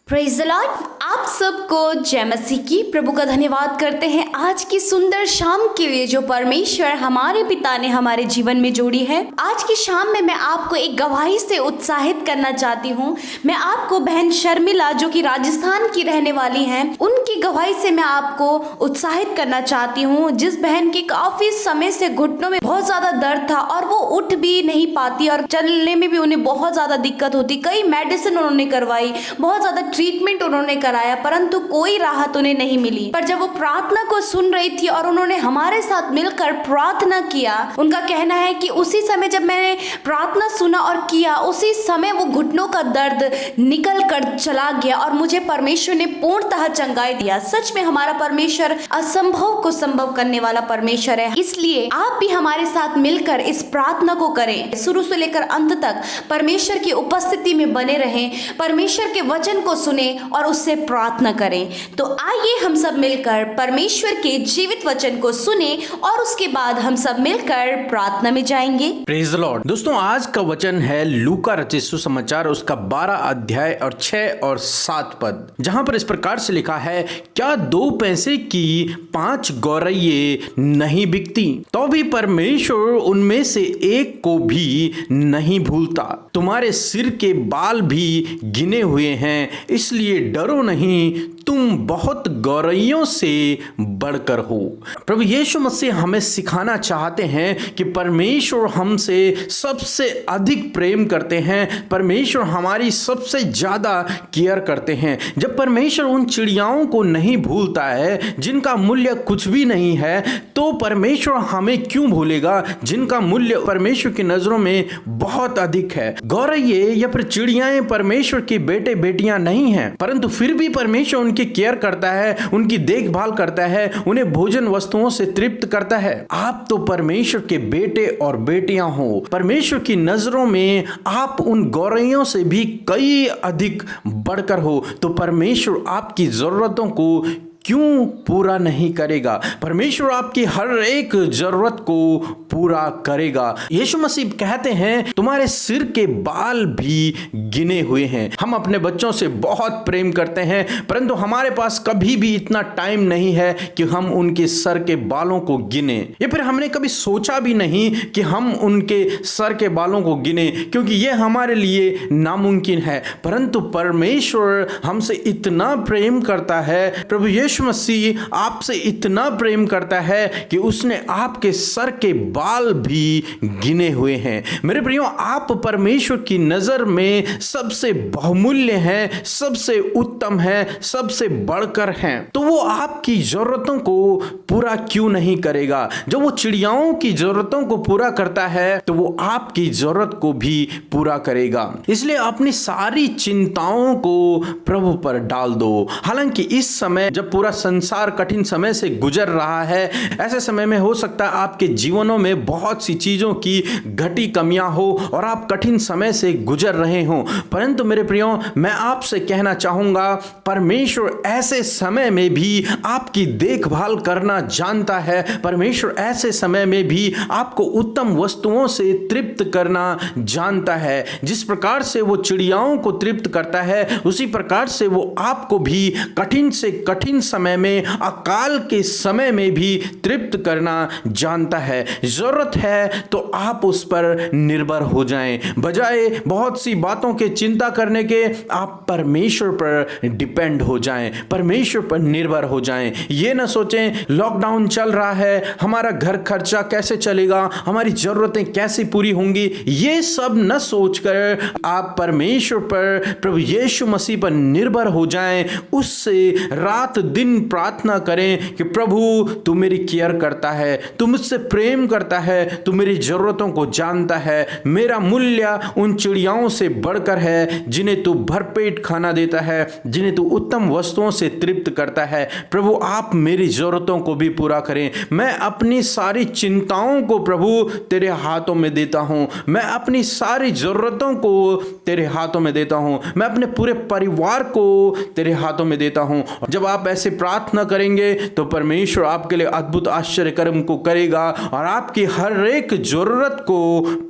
Praise the Lord. आप सबको जय मसीह की। प्रभु का धन्यवाद करते हैं आज की सुंदर शाम के लिए जो परमेश्वर हमारे पिता ने हमारे जीवन में जोड़ी है। आज की शाम में मैं आपको एक गवाही से उत्साहित करना चाहती हूँ। मैं आपको बहन शर्मिला जो कि राजस्थान की रहने वाली हैं, उनकी गवाही से मैं आपको उत्साहित करना चाहती हूँ। जिस बहन के काफी समय से घुटनों में बहुत ज्यादा दर्द था और वो उठ भी नहीं पाती और चलने में भी उन्हें बहुत ज्यादा दिक्कत होती। कई मेडिसिन उन्होंने करवाई, बहुत ज्यादा ट्रीटमेंट उन्होंने कराया, परंतु कोई राहत उन्हें नहीं मिली। पर जब वो प्रार्थना को सुन रही थी और उन्होंने हमारे साथ मिलकर प्रार्थना किया, उनका कहना है कि उसी समय जब मैंने प्रार्थना सुना और किया, उसी समय वो घुटनों का दर्द निकल कर चला गया और मुझे परमेश्वर ने पूर्णतः चंगाई दिया। सच में हमारा परमेश्वर असंभव को संभव करने वाला परमेश्वर है। इसलिए आप भी हमारे साथ मिलकर इस प्रार्थना को करें, शुरू से लेकर अंत तक परमेश्वर की उपस्थिति में बने रहें, परमेश्वर के वचन को सुने और उससे प्रार्थना करें। तो आइए हम सब मिलकर परमेश्वर के जीवित वचन को सुने और उसके बाद हम सब मिलकर प्रार्थना में जाएंगे। Praise the Lord. दोस्तों, आज का वचन है लूका रचित सुसमाचार उसका 12 अध्याय और 6 और 7 पद, जहां पर इस प्रकार से लिखा है, क्या 2 पैसे की 5 गौरैये नहीं बिकती, तो भी परमेश्वर उनमें से एक को भी नहीं भूलता। तुम्हारे सिर के बाल भी गिने हुए हैं, इसलिए डरो नहीं, तुम बहुत गौरैयों से बढ़कर हो। प्रभु यीशु मसीह हमें सिखाना चाहते हैं कि परमेश्वर हमसे सबसे अधिक प्रेम करते हैं, परमेश्वर हमारी सबसे ज्यादा केयर करते हैं। जब परमेश्वर उन चिड़ियाओं को नहीं भूलता है जिनका मूल्य कुछ भी नहीं है, तो परमेश्वर हमें क्यों भूलेगा जिनका मूल्य परमेश्वर की नजरों में बहुत अधिक है। गौरैये या फिर चिड़ियाएं परमेश्वर के बेटे बेटियां नहीं हैं, परंतु फिर भी परमेश्वर उनकी केयर करता है, उनकी देखभाल करता है, उन्हें भोजन वस्तुओं से तृप्त करता है। आप तो परमेश्वर के बेटे और बेटियां हो। परमेश्वर की नजरों में आप उन गौरैयों से भी कई अधिक बढ़कर हो। तो परमेश्वर आपकी जरूरतों को क्यों पूरा नहीं करेगा? परमेश्वर आपकी हर एक जरूरत को पूरा करेगा। यीशु मसीह कहते हैं, तुम्हारे सिर के बाल भी गिने हुए हैं। हम अपने बच्चों से बहुत प्रेम करते हैं, परंतु हमारे पास कभी भी इतना टाइम नहीं है कि हम उनके सर के बालों को गिने, या फिर हमने कभी सोचा भी नहीं कि हम उनके सर के बालों को गिने, क्योंकि यह हमारे लिए नामुमकिन है। परंतु परमेश्वर हमसे इतना प्रेम करता है, प्रभु यीशु मसीह आपसे इतना प्रेम करता है कि उसने आपके सर के बाल भी गिने हुए हैं। मेरे प्रियो, आप परमेश्वर की नजर में सबसे बहुमूल्य हैं, सबसे उत्तम हैं, सबसे बढ़कर हैं। तो वो आपकी जरूरतों को पूरा क्यों नहीं करेगा? जब वो चिड़ियाओं की जरूरतों को पूरा करता है तो वो आपकी जरूरत को भी पूरा करेगा। इसलिए अपनी सारी चिंताओं को प्रभु पर डाल दो। हालांकि इस समय जब पूरा संसार कठिन समय से गुजर रहा है, ऐसे समय में हो सकता है आपके जीवनों में बहुत सी चीजों की घटी कमियां हो और आप कठिन समय से गुजर रहे हो, परंतु मेरे प्रियो, मैं आपसे कहना चाहूंगा, परमेश्वर ऐसे समय में भी आपकी देखभाल करना जानता है। परमेश्वर ऐसे समय में भी आपको उत्तम वस्तुओं से तृप्त करना जानता है। जिस प्रकार से वो चिड़ियाओं को तृप्त करता है, उसी प्रकार से वो आपको भी कठिन से कठिन समय में, अकाल के समय में भी तृप्त करना जानता है। जरूरत है तो आप उस पर निर्भर हो जाएं। बजाय बहुत सी बातों के चिंता करने के, आप परमेश्वर पर डिपेंड हो जाएं, परमेश्वर पर निर्भर हो जाएं। ये ना सोचें लॉकडाउन चल रहा है, हमारा घर खर्चा कैसे चलेगा, हमारी जरूरतें कैसे पूरी होंगी। ये सब न सोचकर आप परमेश्वर पर, प्रभु यीशु मसीह पर निर्भर हो जाएं। उससे रात दिन प्रार्थना करें कि प्रभु तू मेरी केयर करता है, तू मुझसे प्रेम करता है, तू मेरी जरूरतों को जानता है। मेरा मूल्य उन चिड़ियाओं से बढ़कर है जिन्हें तू भरपेट खाना देता है, जिन्हें तू उत्तम वस्तुओं से तृप्त करता है। प्रभु आप मेरी जरूरतों को भी पूरा करें। मैं अपनी सारी चिंताओं को प्रभु तेरे हाथों में देता हूं। मैं अपनी सारी जरूरतों को तेरे हाथों में देता हूं। मैं अपने पूरे परिवार को तेरे हाथों में देता हूं। जब आप ऐसे से प्रार्थना करेंगे तो परमेश्वर आपके लिए अद्भुत आश्चर्य कर्म को करेगा और आपकी हर एक जरूरत को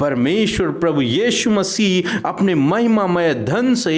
परमेश्वर प्रभु यीशु मसीह अपने महिमामय धन से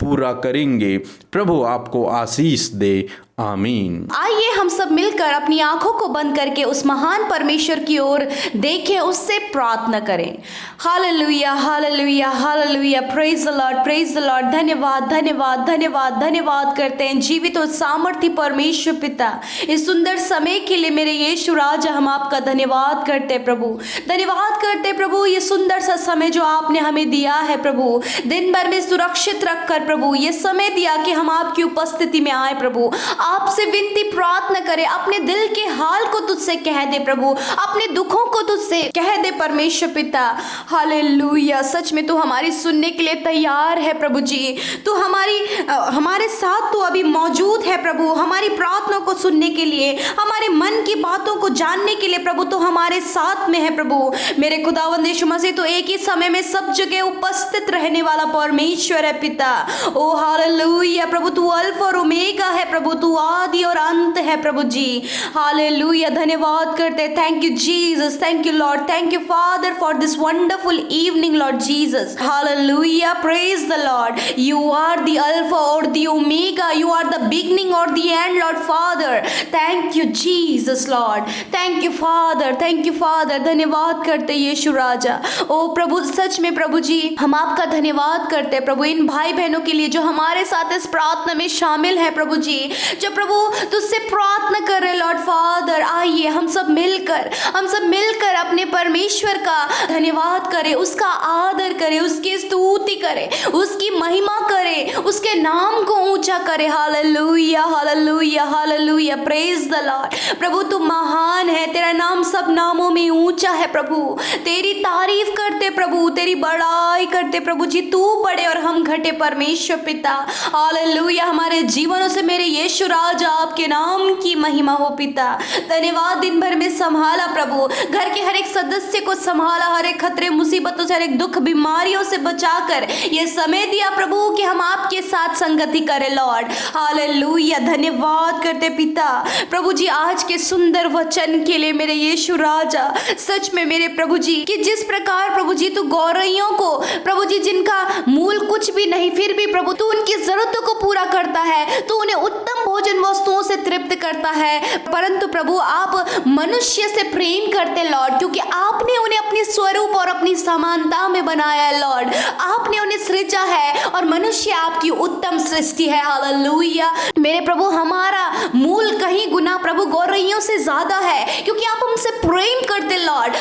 पूरा करेंगे। प्रभु आपको आशीष दे। आमीन। आइए हम सब मिलकर अपनी आंखों को बंद करके उस महान परमेश्वर की ओर देखें, उससे प्रार्थना करें। Hallelujah, hallelujah, hallelujah, praise the Lord, praise the Lord. धन्यवाद, धन्यवाद, धन्यवाद, धन्यवाद करते हैं जीवित और सामर्थ्य परमेश्वर पिता, इस सुंदर समय के लिए मेरे यीशु राजा हम आपका धन्यवाद करते हैं प्रभु, धन्यवाद करते हैं प्रभु। ये सुंदर सा समय जो आपने हमें दिया है प्रभु, दिन भर में सुरक्षित रखकर प्रभु ये समय दिया कि हम आपकी उपस्थिति में आए प्रभु, आपसे विनती प्रार्थना करें, अपने दिल के हाल को तुझसे कह दे प्रभु, अपने दुखों को तुझसे कह दे परमेश्वर पिता। हालेलुया, सच में तू हमारी सुनने के लिए तैयार है प्रभु जी, तू हमारे साथ तू अभी मौजूद है प्रभु, हमारी प्रार्थना को सुनने के लिए, हमारे मन की बातों को जानने के लिए प्रभु तो हमारे साथ में है प्रभु। मेरे खुदावंद यीशु मसीह तो एक ही समय में सब जगह उपस्थित रहने वाला परमेश्वर है पिता। ओ हालेलुया प्रभु, तू अल्फा और ओमेगा है प्रभु, तू आदि और अंत है प्रभु जी। हालेलुया, धन्यवाद करते, thank you Jesus, thank you Lord, thank you father for this wonderful evening Lord Jesus. Hallelujah, praise the Lord, you are the alpha और the omega, you are the beginning और the end Lord father. Thank you Jesus Lord, thank you father, thank you father. धन्यवाद करते यीशु राजा। ओ प्रभु, सच में प्रभु जी हम आपका धन्यवाद करते प्रभु इन भाई बहनों के लिए जो हमारे साथ इस प्रार्थना में शामिल है प्रभु जी, जो प्रभु तुझसे प्रार्थना कर रहे लॉर्ड फादर। आइए हम सब मिलकर अपने परमेश्वर का धन्यवाद करें, उसका आदर करें, उसकी स्तुति करें, उसकी महिमा करें, उसके नाम को ऊंचा करें। Hallelujah, hallelujah, hallelujah, praise the Lord. प्रभु तू महान है, तेरा नाम सब नामों में ऊंचा है प्रभु, तेरी तारीफ करते प्रभु, तेरी बड़ाई करते प्रभु जी, तू बड़े और हम घटे परमेश्वर पिता। हालेलुया, हमारे जीवनों से मेरे यीशु राजा आपके नाम की महिमा हो पिता। धन्यवाद, दिन भर में संभाला प्रभु, घर के हर एक सदस्य को संभाला, हर एक खतरे मुसीबतों से, हर एक दुख बीमारियों से बचाकर ये समय दिया प्रभु कि हम आपके साथ संगति करें लॉर्ड। हालेलुया, धन्यवाद करते पिता प्रभु जी आज के सुंदर वचन के लिए मेरे यीशु राजा। सच में मेरे प्रभु जी कि जिस प्रकार प्रभु जी तू गौरैयों को प्रभु जी जिनका मूल कुछ भी नहीं फिर भी प्रभु तू उनकी जरूरतों को पूरा करता है, तू उन्हें उत्तम भोजन वस्तुओं से तृप्त करता है, परंतु प्रभु आप मनुष्य से प्रेम करते लॉर्ड, क्योंकि आपने उन्हें अपने स्वरूप और अपनी समानता में बनाया है लॉर्ड, आपने उन्हें सृजा है और मनुष्य आपकी उत्तम सृष्टि है। हालेलुया मेरे प्रभु, हमारा मूल कहीं गुना प्रभु गौरैयों से ज्यादा है, क्योंकि आप हमसे प्रेम करते लॉर्ड,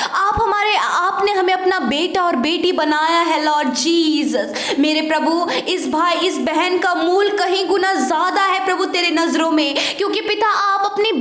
आपने हमें अपना बेटा और बेटी बनाया है लॉर्ड जीसस। मेरे प्रभु इस भाई इस बहन का मूल कहीं गुना ज्यादा है प्रभु तेरे नजरों में, क्योंकि पिता आप अपनी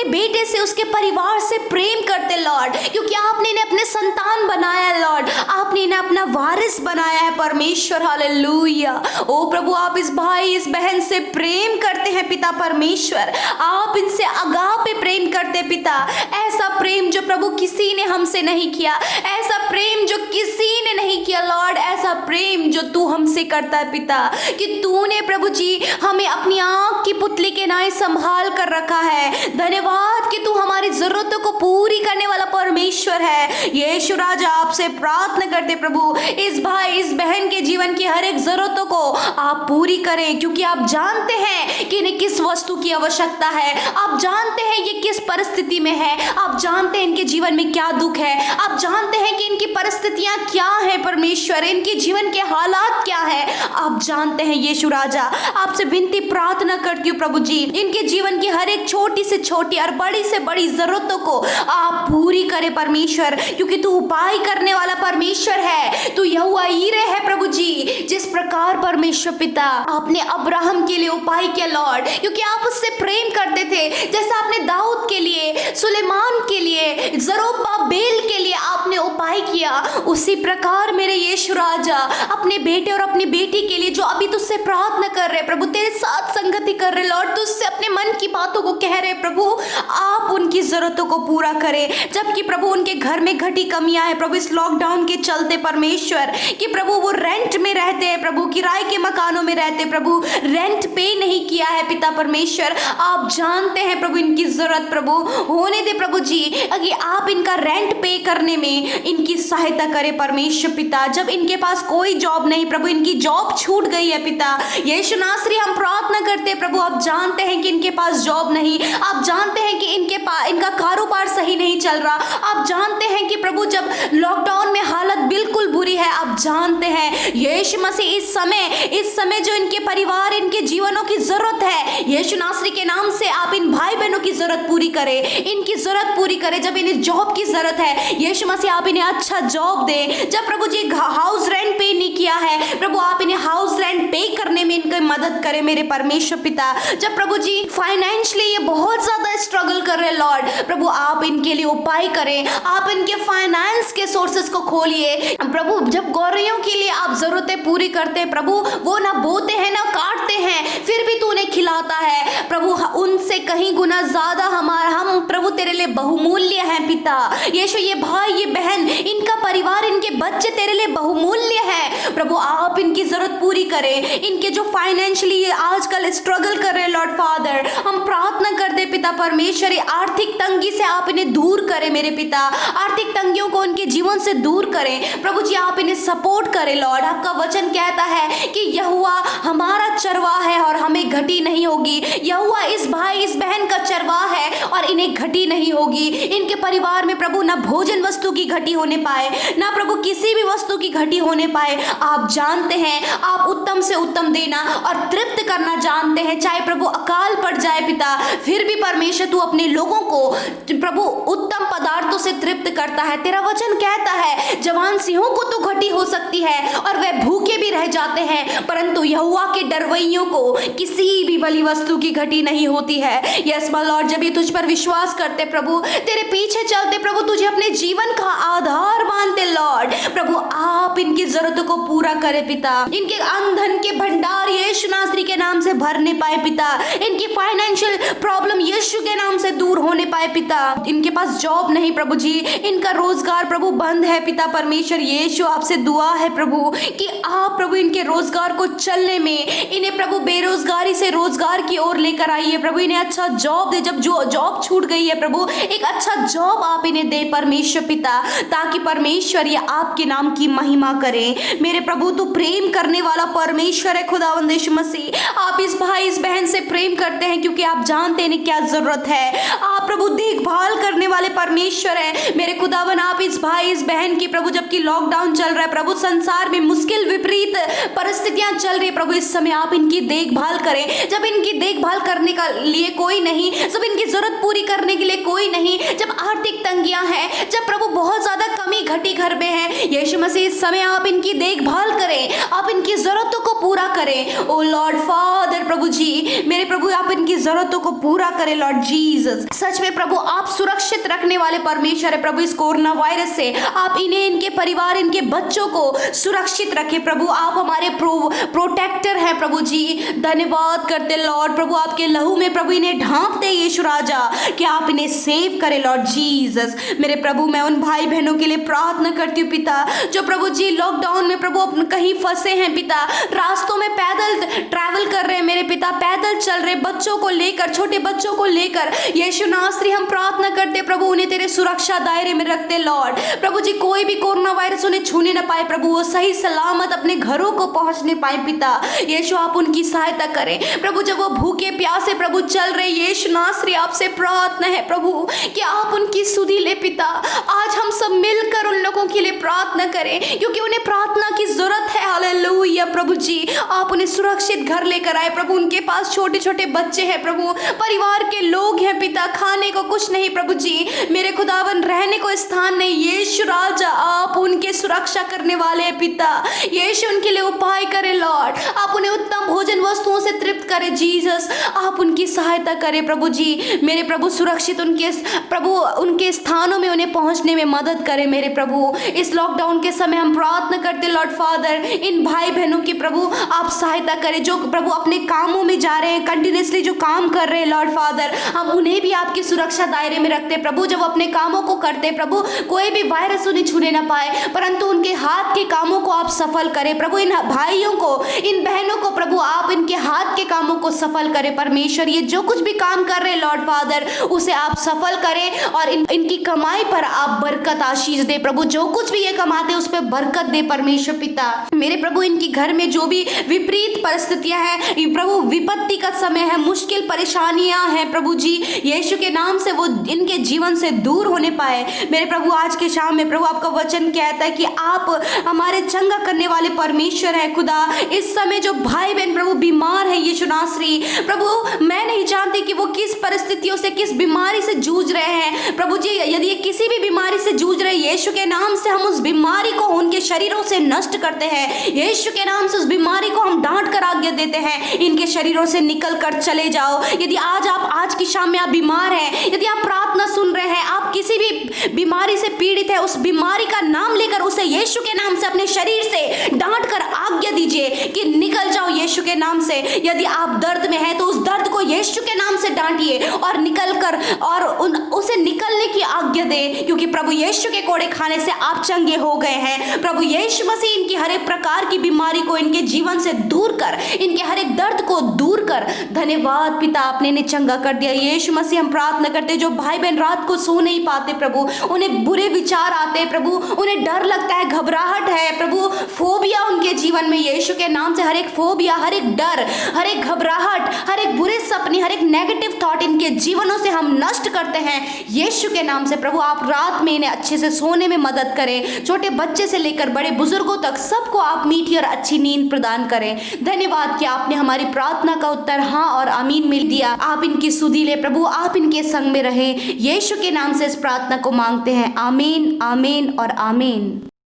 बेटे से उसके परिवार से प्रेम करते लॉर्ड, क्योंकि आपने इन्हें अपने संतान बनाया है लॉर्ड, आपने इन्हें अपना वारिस बनाया है परमेश्वर। हालेलुया ओ प्रभु, आप इस भाई इस बहन से प्रेम करते हैं पिता परमेश्वर, आप इनसे अगापे प्रेम करते पिता, ऐसा प्रेम जो प्रभु किसी ने हमसे नहीं किया, ऐसा प्रेम जो किसी ने नहीं किया लॉर्ड, ऐसा प्रेम जो तू हमसे करता है पिता, कि तूने प्रभु जी हमें अपनी आंख की पुतली के नाई संभाल कर रखा है। धन्यवाद कि तू हमारी जरूरतों को पूरी करने वाला परमेश्वर है। यीशु राजा आपसे प्रार्थना करते प्रभु इस भाई इस बहन के जीवन की हर एक जरूरतों को आप पूरी करें, क्योंकि आप जानते हैं कि इन्हें किस वस्तु की आवश्यकता है, आप जानते हैं ये किस परिस्थिति में है, आप जानते हैं इनके जीवन में क्या दुख है, आप जानते हैं कि इनकी परिस्थितियां क्या है परमेश्वर, इनके जीवन के हालात क्या है आप जानते हैं। यीशु राजा आपसे विनती प्रार्थना करती हूँ प्रभु जी, इनके जीवन की हर एक छोटी से छोटी और बड़ी से बड़ी जरूरतों को आप पूरी करें परमेश्वर, क्योंकि तू उपाय करने वाला परमेश्वर है, तू यहोवा यीरे है प्रभु जी। जिस प्रकार परमेश्वर पिता आपने अब्राहम के लिए उपाय किया लॉर्ड, क्योंकि आप उससे प्रेम करते थे, जैसा आपने दाऊद के लिए, सुलेमान के लिए, जरुब्बाबेल के लिए आपने उपाय किया, उसी प्रकार मेरे यीशु राजा अपने बेटे और अपनी बेटी के लिए जो अभी तुझसे प्रार्थना कर रहे प्रभु, तेरे साथ संगति कर रहे लॉर्ड, तुझसे अपने मन की बातों को कह रहे प्रभु, आप उनकी जरूरतों को पूरा करें। जबकि प्रभु उनके घर में घटी कमियां है प्रभु, इस लॉकडाउन के चलते परमेश्वर, कि प्रभु वो रेंट में रहते हैं प्रभु, किराए के मकानों में रहते प्रभु, रेंट पे नहीं किया है पिता परमेश्वर, आप जानते हैं प्रभु इनकी जरूरत प्रभु, होने दे प्रभु जी कि आप इनका रेंट पे करने में इनकी सहायता करें परमेश्वर पिता। जब इनके पास कोई जॉब नहीं प्रभु, इनकी जॉब छूट गई है पिता यीशु नासरी, हम प्रार्थना करते हैं प्रभु, आप जानते हैं कि इनके पास जॉब नहीं, आप जानते हैं कि इनका कारोबार सही नहीं चल रहा, आप जानते हैं कि प्रभु जब लॉकडाउन में हालत बिल्कुल बुरी है, आप जानते हैं यीशु मसीह इस समय जो इनके परिवार, इनके जीवनों की जरूरत है, यीशु नासरी के नाम से आप इन भाई बहनों की जरूरत पूरी करें, इनकी जरूरत पूरी करें। जब इन्हें जॉब की जरूरत है यीशु मसीह आप इन्हें अच्छा जॉब दे। जब प्रभु जी हाउस रेंट पे नहीं किया है प्रभु, आप इन्हें हाउस रेंट पे करने में इनकी मदद करें मेरे परमेश्वर पिता। जब प्रभु जी फाइनेंशियली ये बहुत ज्यादा स्ट्रगल कर रहे लॉर्ड, प्रभु आप इनके लिए उपाय करें, आप इनके फाइनेंस के सोर्सेस को खोलिए प्रभु। जब गौरैयों के लिए आप जरूरतें पूरी करते हैं प्रभु, वो ना बोते हैं ना काटते हैं, फिर भी तू उन्हें खिलाता है प्रभु, उनसे कहीं गुना ज्यादा हम प्रभु तेरे लिए बहुमूल्य हैं पिता यीशु। ये भाई, ये बहन, इनका परिवार, इनके बच्चे तेरे लिए बहुमूल्य है प्रभु, आप इनकी जरूरत पूरी करें। इनके जो फाइनेंशियली आजकल स्ट्रगल कर रहे हैं लॉर्ड फादर, हम प्रार्थना करते पिता परमेश्वर, आर्थिक तंगी से आप इन्हें दूर करें मेरे पिता, आर्थिक तंगियों को उनके जीवन से दूर करें प्रभु जी, आप इन्हें सपोर्ट करें लॉर्ड। आपका वचन कहता है कि यहोवा हमारा चरवाहा है और हमें घटी नहीं होगी, यहोवा इस भाई इस बहन का चरवाहा है और इन्हें घटी नहीं होगी। इनके परिवार में प्रभु ना भोजन वस्तु की घटी होने पाए, ना प्रभु किसी भी वस्तु की घटी होने पाए। आप जानते हैं आप उत्तम से उत्तम देना और तृप्त करना जानते हैं, चाहे प्रभु अकाल पड़ जाए पिता, फिर भी परमेश्वर तू अपने लोगों को प्रभु उत्तम पदार्थों से तृप्त करता है। तेरा वचन कहता है जवान सिंहों को तो घटी हो सकती है और वह भूखे भी रह जाते हैं, परंतु यहोवा के डरवैयों को किसी भी बलि वस्तु की घटी नहीं होती है। यस माय लॉर्ड, जब ये तुझ पर विश्वास करते प्रभु, तेरे पीछे चलते प्रभु, तुझे अपने जीवन का आधार मानते लॉर्ड, प्रभु आप इनकी जरूरतों को पूरा करे पिता, इनके अंधन के भंडार यीशु नासरी के नाम से भरने पाए पिता, इनकी फाइनेंशियल प्रॉब्लम यीशु के नाम से दूर होने पाए पिता। इनके पास जॉब नहीं प्रभु जी, इनका रोजगार प्रभु बंद है पिता परमेश्वर यीशु, आपसे दुआ है प्रभु कि आप प्रभु इनके रोजगार को चलने में, इन्हें प्रभु बेरोजगारी से रोजगार की ओर लेकर आइए प्रभु, इन्हें अच्छा जॉब दे। जब जो जॉब छूट गई है प्रभु, एक अच्छा जॉब आप इन्हें दे परमेश्वर पिता, ताकि परमेश्वर ये आपके नाम की महिमा करें मेरे प्रभु। तो प्रेम करने वाला परमेश्वर है खुदावंद यीशु मसीह, आप इस भाई इस बहन से प्रेम करते हैं क्योंकि आप जानते हैं इन्हें क्या जरूरत है। आप प्रभु देखभाल करने वाले परमेश्वर है मेरे खुदावन, आप इस भाई इस बहन की प्रभु, जबकि लॉकडाउन चल रहा है प्रभु, संसार में मुश्किल विपरीत परिस्थितियां चल रही है प्रभु, इस समय आप इनकी देखभाल करें। जब इनकी देखभाल करने का लिए कोई नहीं, जब इनकी जरूरत पूरी करने के लिए कोई नहीं, जब आर्थिक तंगियां हैं, जब प्रभु बहुत ज्यादा कमी घटी घर में है, यीशु मसीह इस समय आप इनकी देखभाल करें, आप इनकी जरूरतों को पूरा करें। ओ लॉर्ड फादर प्रभु जी, मेरे प्रभु आप इनकी जरूरतों को पूरा करें लॉर्ड जीसस। सच में प्रभु आप सुरक्षित रखने वाले परमेश्वर है प्रभु, इस कोरोना वायरस से आप इन्हें, इनके परिवार, इनके बच्चों को सुरक्षित रखें प्रभु, आप हमारे प्रोटेक्टर हैं प्रभु जी। धन्यवाद करते लॉर्ड प्रभु, आपके लहू में प्रभु इन्हें ढांपते यीशु राजा कि आप इन्हें सेव करें लॉर्ड जीसस। मेरे प्रभु मैं उन भाई बहनों के लिए प्रार्थना करती हूँ पिता, जो प्रभु जी लॉकडाउन में प्रभु कहीं फंसे हैं पिता, रास्तों में पैदल ट्रैवल कर रहे हैं मेरे पिता, पैदल चल रहे बच्चों को लेकर, छोटे बच्चों को लेकर यीशु नासरी हम प्रार्थना करते प्रभु, उन्हें तेरे सुरक्षा दायरे में रखते लॉर्ड प्रभु जी, कोई भी कोरोना वायरस उन्हें छूने न पाए प्रभु, वो सही सलामत अपने घरों को पहुंचने पाए पिता यीशु, आप उनकी सहायता करें प्रभु। जब वो भूखे प्यासे प्रभु चल रहे यीशु नासरी, आपसे प्रार्थना है प्रभु कि आप उनकी सुधि ले पिता। आज हम सब मिलकर उन लोगों के लिए प्रार्थना करें क्योंकि उन्हें प्रार्थना की जरूरत है। हालेलुया प्रभु जी, आप उन्हें सुरक्षित घर लेकर आए प्रभु, उनके पास छोटे छोटे बच्चे हैं प्रभु, परिवार के लोग हैं पिता, खाने को कुछ नहीं प्रभु जी, मेरे खुदावन रहने को स्थान नहीं, यीशु राजा आप उनके सुरक्षा करने वाले हैं पिता यीशु, उनके लिए उपाय करें लॉर्ड, आप उन्हें उत्तम भोजन वस्तुओं से तृप्त करें जीसस, आप उनकी सहायता करें प्रभु जी। मेरे प्रभु सुरक्षित उनके प्रभु उनके स्थानों में उन्हें पहुंचने में मदद करें मेरे प्रभु। इस लॉकडाउन के समय हम प्रार्थना करते लॉर्ड फादर, इन भाई बहनों की प्रभु आप सहायता करें जो प्रभु अपने कामों में जा रहे हैं, कंटिन्यूसली जो काम कर रहे हैं लॉर्ड फादर, हम उन्हें भी आपकी सुरक्षा दायरे में रखते हैं प्रभु। जब वो अपने कामों को करते हैं प्रभु, कोई भी वायरस उन्हें छूने ना पाए, परंतु उनके हाथ के कामों को आप सफल करें प्रभु। इन भाइयों को, इन बहनों को प्रभु आप इनके हाथ के कामों को सफल करें परमेश्वर। ये जो कुछ भी काम कर रहे हैं लॉर्ड फादर, उसे आप सफल करें और इनकी कमाई पर आप बरकत आशीष दे प्रभु। जो कुछ भी ये कमाते हैं उस पर बरकत दे परमेश्वर पिता। मेरे प्रभु, इनकी घर में जो भी विपरीत परिस्थितियां हैं प्रभु, विपत्ति का समय है, मुश्किल परेशानियां हैं प्रभु जी, यीशु के नाम से वो इनके जीवन से दूर होने पाए। मेरे प्रभु, आज के शाम में प्रभु आपका वचन कहता है कि आप हमारे चंगा करने वाले परमेश्वर है खुदा। इस समय जो भाई बहन प्रभु बीमार है यीशु नासरी प्रभु, मैं नहीं जानती कि वो किस परिस्थितियों से, किस बीमारी से जूझ रहे हैं प्रभु जी। यदि ये किसी भी बीमारी से जूझ रहे, यीशु के नाम से हम उस बीमारी को उनके शरीरों से नष्ट करते हैं। यीशु के नाम से उस बीमारी को हम डांट कर आज्ञा देते हैं, इनके शरीरों से निकल कर चले जाओ। यदि आज की शाम में आप बीमार हैं, यदि आप प्रार्थना सुन रहे हैं, आप किसी भी बीमारी से पीड़ित है, उस बीमारी का नाम लेकर उसे यीशु के नाम से अपने शरीर से डांट कर आज्ञा दीजिए कि निकल जाओ यीशु के नाम से। यदि आप दर्द में हैं तो उस दर्द को यीशु के नाम से डांटिए और निकल कर और उसे निकलने की आज्ञा दे, क्योंकि प्रभु यीशु के कोड़े खाने से आप चंगे हो गए हैं। प्रभु यीशु मसीह इनकी हर एक प्रकार की बीमारी को इनके जीवन से दूर कर, इनके हर एक दर्द को दूर कर। धन्यवाद पिता, आपने इन्हें चंगा कर दिया। यीशु मसीह हम प्रार्थना करते जो भाई बहन रात को सो नहीं पाते प्रभु, उन्हें बुरे विचार आते हैं प्रभु, उन्हें डर लगता है, घबराहट है प्रभु, फोबिया उनके जीवन में, यीशु के नाम से हर एक फोबिया, हर एक डर, हर एक घबराहट, हर एक बुरे सपने, हर एक नेगेटिव थॉट इनके जीवनों से हम नष्ट करते हैं यीशु के नाम से। प्रभु आप रात में इन्हें अच्छे से सोने में मदद करें, छोटे बच्चे से लेकर बड़े बुजुर्गों तक सबको आप मीठी और अच्छी नींद प्रदान करें। धन्यवाद कि आपने हमारी प्रार्थना का उत्तर हाँ और आमीन मिल दिया। आप इनकी सुधि ले प्रभु, आप इनके संग में रहें, यीशु के नाम से इस प्रार्थना को मांगते हैं, आमीन, आमीन और आमीन।